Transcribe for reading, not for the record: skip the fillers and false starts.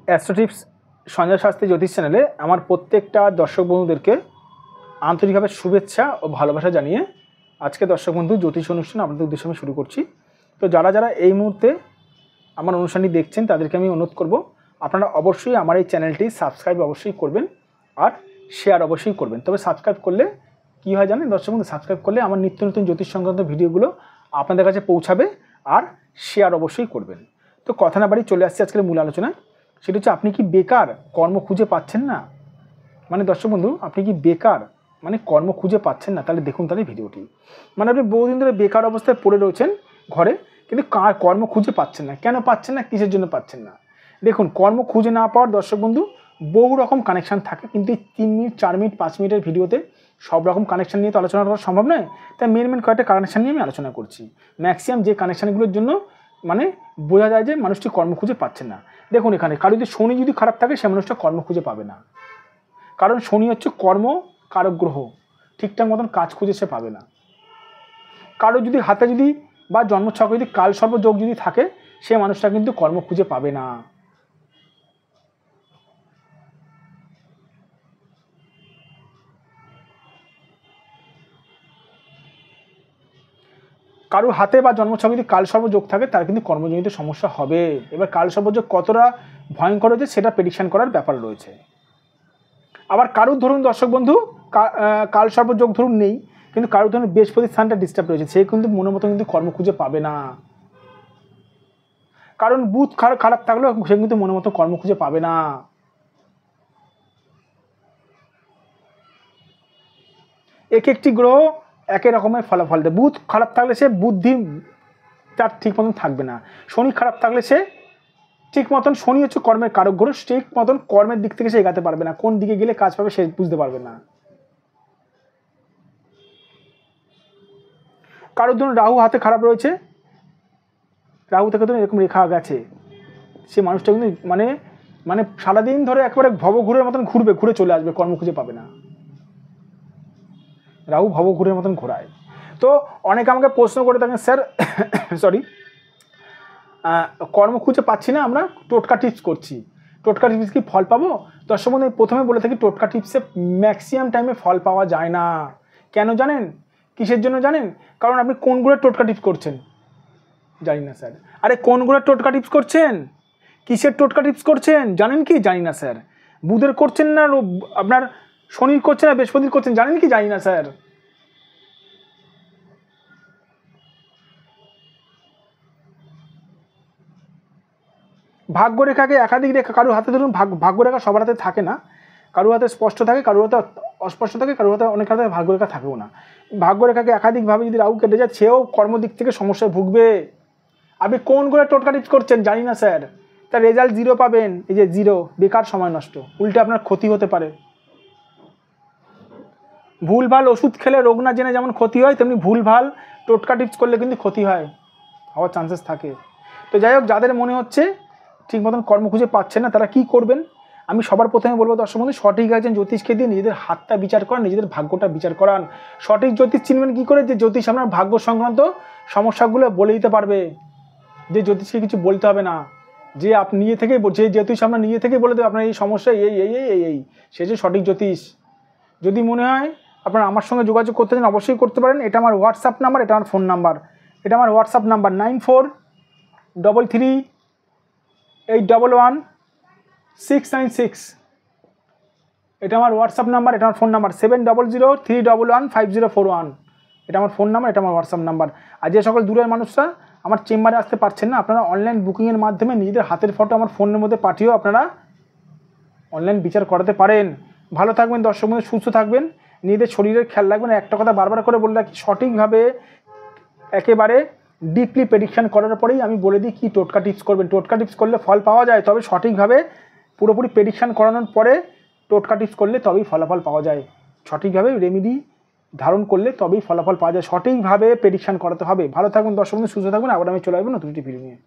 Astro tips Sanjay Shastri জ্যোতিষ চ্যানেলে আমার প্রত্যেকটা দর্শক বন্ধুদেরকে আন্তরিকভাবে শুভেচ্ছা ও ভালোবাসা জানিয়ে আজকে দর্শক বন্ধু জ্যোতিষ অনুষ্ঠান আপনাদের উদ্দেশ্যে আমি শুরু করছি। তো যারা যারা এই মুহূর্তে আমার অনুষ্ঠানটি দেখছেন তাদেরকে আমি অনুরোধ করব, আপনারা অবশ্যই আমার এই চ্যানেলটি সাবস্ক্রাইব অবশ্যই করবেন আর শেয়ার অবশ্যই করবেন। তবে সাবস্ক্রাইব করলে কী হয় জানেন দর্শক বন্ধু, সাবস্ক্রাইব করলে আমার নিত্য নতুন জ্যোতিষ সংক্রান্ত ভিডিওগুলো আপনাদের কাছে পৌঁছাবে আর শেয়ার অবশ্যই করবেন। তো কথা না বাড়ি চলে আসছে আজকের মূল আলোচনায়। সেটা হচ্ছে, আপনি কি বেকার, কর্ম খুঁজে পাচ্ছেন না? মানে দর্শক বন্ধু, আপনি কি বেকার মানে কর্ম খুঁজে পাচ্ছেন না? তাহলে দেখুন তাহলে ভিডিওটি। মানে আপনি বহুদিন ধরে বেকার অবস্থায় পড়ে রয়েছেন ঘরে, কিন্তু কর্ম খুঁজে পাচ্ছেন না। কেন পাচ্ছেন না, কিসের জন্য পাচ্ছেন না? দেখুন, কর্ম খুঁজে না পাওয়ার দর্শক বন্ধু বহু রকম কানেকশান থাকে, কিন্তু এই 3 মিনিট 4 মিনিট 5 মিনিটের ভিডিওতে সব রকম কানেকশান নিয়ে তো আলোচনা করা সম্ভব নয়। তাই মেন কয়েকটা কানেকশান নিয়ে আমি আলোচনা করছি। ম্যাক্সিমাম যে কানেকশানগুলোর জন্য মানে বোঝা যায় যে মানুষটি কর্ম খুঁজে পাচ্ছেন না। দেখুন, এখানে কারো যদি শনি যদি খারাপ থাকে সে মানুষটা কর্ম খুঁজে পাবে না, কারণ শনি হচ্ছে কর্ম কারক গ্রহ, ঠিকঠাক মতন কাজ খুঁজে সে পাবে না। কারো যদি হাতে যদি বা জন্মছকে যদি কালসর্প যোগ যদি থাকে সে মানুষটা কিন্তু কর্ম খুঁজে পাবে না। কারো হাতে বা জন্মছকে যদি কালসর্প যোগ থাকে তার কিন্তু কর্মজনিত সমস্যা হবে। এবার কালসর্প যোগ কতটা ভয়ঙ্কর হয়েছে সেটা প্রেডিকশন করার ব্যাপার রয়েছে। আবার কারুর ধরুন দর্শক বন্ধু কালসর্প যোগ ধরুন নেই, কিন্তু কারুর ধরুন বৃহস্পতির স্থানটা ডিস্টার্ব রয়েছে, সে কিন্তু মনের মতো কিন্তু কর্ম খুঁজে পাবে না। কারণ বুধ খারাপ থাকলেও সে কিন্তু মনের মতো কর্ম খুঁজে পাবে না। এক একটি গ্রহ একই রকমের ফলাফল দেয়। বুধ খারাপ থাকলে সে বুদ্ধি তার ঠিক মতন থাকবে না। শনি খারাপ থাকলে সে ঠিক মতন, শনি হচ্ছে কর্মের কারক গ্রহ, ঠিক মতন কর্মের দিক থেকে সে এগাতে পারবে না, কোন দিকে গেলে কাজ পাবে সে বুঝতে পারবে না। কারোর ধরুন রাহু হাতে খারাপ রয়েছে, রাহু থেকে ধরুন এরকম রেখা গেছে, সে মানুষটা কিন্তু মানে সারাদিন ধরে একেবারে ভবঘুরের মতন ঘুরে চলে আসবে, কর্ম খুঁজে পাবে না। রাহু ভবঘুরের মতন ঘোরায়। তো অনেকে আমাকে প্রশ্ন করে থাকেন, স্যার সরি কর্ম খুঁজে পাচ্ছি না, আমরা টোটকা টিপস করছি, টোটকা টিপস কি ফল পাবো? দর্শক বন্ধু, প্রথমে বলে থাকি টোটকা টিপসে ম্যাক্সিমাম টাইমে ফল পাওয়া যায় না। কেন জানেন? কিসের জন্য জানেন? কারণ আপনি কোনগুলো টোটকা টিপস করছেন জানি না স্যার। আরে কোনগুলো টোটকা টিপস করছেন, কিসের টোটকা টিপস করছেন জানেন কি? জানি না স্যার। বুধের করছেন না আপনার শনির করছেন না বৃহস্পতির করছেন জানেন কি? জানি না স্যার। ভাগ্যরেখাকে একাধিক রেখা, কারোর হাতে ধরুন ভাগ্যরেখা সবার হাতে থাকে না, কারোর হাতে স্পষ্ট থাকে, কারোর হাতে অস্পষ্ট থাকে, কারোর হাতে অনেক হাতে ভাগ্যরেখা থাকেও না। ভাগ্যরেখাকে একাধিকভাবে যদি রাহু কেটে যায় সেও কর্মদিক থেকে সমস্যায় ভুগবে। আপনি কোনগুলো টোটকা টিপস করছেন জানি না স্যার, তার রেজাল্ট 0 পাবেন। এই যে 0, বেকার সময় নষ্ট, উল্টে আপনার ক্ষতি হতে পারে। ভুলভাল ওষুধ খেলে রোগ না জেনে যেমন ক্ষতি হয়, তেমনি ভুলভাল টোটকা টিপস করলে কিন্তু ক্ষতি হওয়ার চান্সেস থাকে। তো যাই হোক, যাদের মনে হচ্ছে ঠিক মতন কর্ম খুঁজে পাচ্ছেন না তারা কি করবেন? আমি সবার প্রথমে বলবো দর্শক বন্ধু, সঠিক একজন জ্যোতিষকে দিয়ে নিজেদের হাতটা বিচার করান, নিজেদের ভাগ্যটা বিচার করান। সঠিক জ্যোতিষ চিনবেন কি করে? যে জ্যোতিষ আপনার ভাগ্য সংক্রান্ত সমস্যাগুলো বলে দিতে পারবে, যে জ্যোতিষকে কিছু বলতে হবে না, যে আপনি নিজে থেকেই, যে জ্যোতিষ আপনার নিজে থেকেই বলে দেবে আপনার এই সমস্যা এই সে যে সঠিক জ্যোতিষ। যদি মনে হয় আপনারা আমার সঙ্গে যোগাযোগ করতে চান অবশ্যই করতে পারেন। এটা আমার হোয়াটসঅ্যাপ নাম্বার, এটা আমার ফোন নাম্বার। এটা আমার হোয়াটসঅ্যাপ নাম্বার 9433811696। এটা আমার হোয়াটসঅ্যাপ নাম্বার, এটা আমার ফোন নাম্বার 7003115041। এটা আমার ফোন নাম্বার, এটা আমার হোয়াটসঅ্যাপ নাম্বার। আর যে সকল দূরের মানুষরা আমার চেম্বারে আসতে পারছেন না, আপনারা অনলাইন বুকিংয়ের মাধ্যমে নিজেদের হাতের ফটো আমার ফোনের মধ্যে পাঠিয়েও আপনারা অনলাইন বিচার করাতে পারেন। ভালো থাকবেন দর্শক বন্ধু, সুস্থ থাকবেন, নিজেদের শরীরের খেয়াল রাখবেন। একটা কথা বারবার করে বলে রাখি, সঠিকভাবে একেবারে ডিপলি প্রেডিকশান করার পরেই আমি বলে দিই কী টোটকা টিপস করবেন। টোটকা টিপস করলে ফল পাওয়া যায়, তবে সঠিকভাবে পুরোপুরি প্রেডিকশান করানোর পরে টোটকা টিপস করলে তবেই ফলাফল পাওয়া যায়। সঠিকভাবে রেমেডি ধারণ করলে তবেই ফলাফল পাওয়া যায়। সঠিকভাবে প্রেডিকশান করাতে হবে। ভালো থাকবেন দর্শক বন্ধু, সুস্থ থাকবেন। আবার আমি চলে আসবো নতুন একটি ভিডিও নিয়ে।